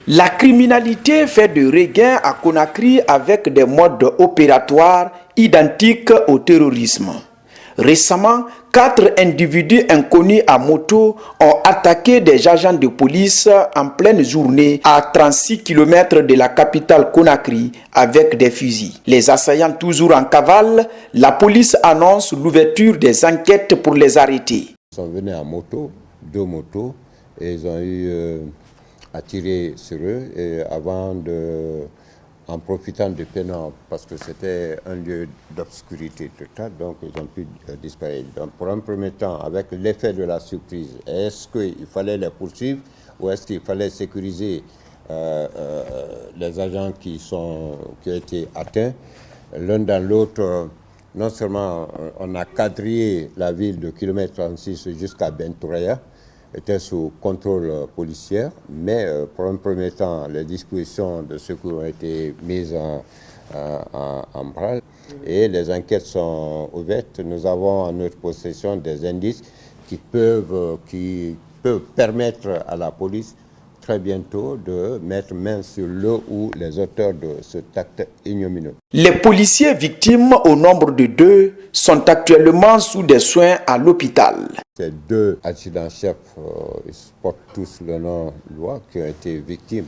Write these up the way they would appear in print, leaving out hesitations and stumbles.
La criminalité fait de regain à Conakry avec des modes opératoires identiques au terrorisme. Récemment, 4 individus inconnus à moto ont attaqué des agents de police en pleine journée à 36 km de la capitale Conakry avec des fusils. Les assaillants toujours en cavale, la police annonce l'ouverture des enquêtes pour les arrêter. Ils sont venus en moto, 2 motos, et ils ont eu à tirer sur eux et en profitant du pénombre, parce que c'était un lieu d'obscurité totale, donc ils ont pu disparaître. Donc pour un premier temps, avec l'effet de la surprise, est-ce qu'il fallait les poursuivre ou est-ce qu'il fallait sécuriser les agents qui ont été atteints? L'un dans l'autre, non seulement on a quadrillé la ville de kilomètre 36 jusqu'à Bentouraya, était sous contrôle policier, mais pour un premier temps, les dispositions de secours ont été mises en branle et les enquêtes sont ouvertes. Nous avons en notre possession des indices qui peuvent permettre à la police très bientôt de mettre main sur le ou les auteurs de cet acte ignominieux. Les policiers victimes, au nombre de 2, sont actuellement sous des soins à l'hôpital. Ces 2 adjudants-chefs, ils portent tous le nom loi, qui ont été victimes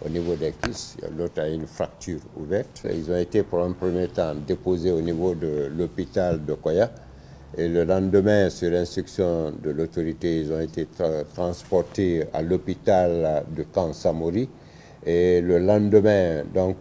au niveau des cuisses. L'autre a une fracture ouverte. Ils ont été pour un premier temps déposés au niveau de l'hôpital de Koya. Et le lendemain, sur l'instruction de l'autorité, ils ont été transportés à l'hôpital de Camp Samori. Et le lendemain, donc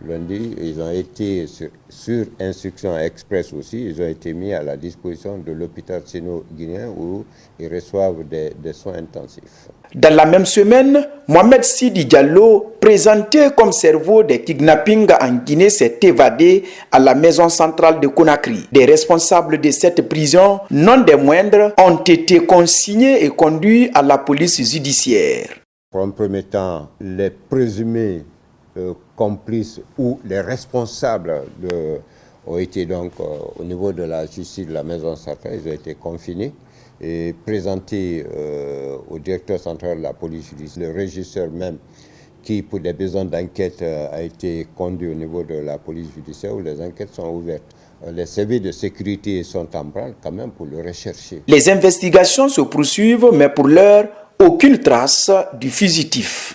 lundi, ils ont été sur instruction express aussi, ils ont été mis à la disposition de l'hôpital sino-guinéen où ils reçoivent des soins intensifs. Dans la même semaine, Mohamed Sidi Diallo, présenté comme cerveau des kidnappings en Guinée, s'est évadé à la maison centrale de Conakry. Des responsables de cette prison, non des moindres, ont été consignés et conduits à la police judiciaire. Pour un premier temps, les présumés complices ou les responsables ont été donc au niveau de la justice de la maison centrale, ils ont été confinés et présentés au directeur central de la police judiciaire, le régisseur même qui, pour des besoins d'enquête, a été conduit au niveau de la police judiciaire où les enquêtes sont ouvertes. Les services de sécurité sont en branle quand même pour le rechercher. Les investigations se poursuivent, mais pour l'heure, aucune trace du fugitif.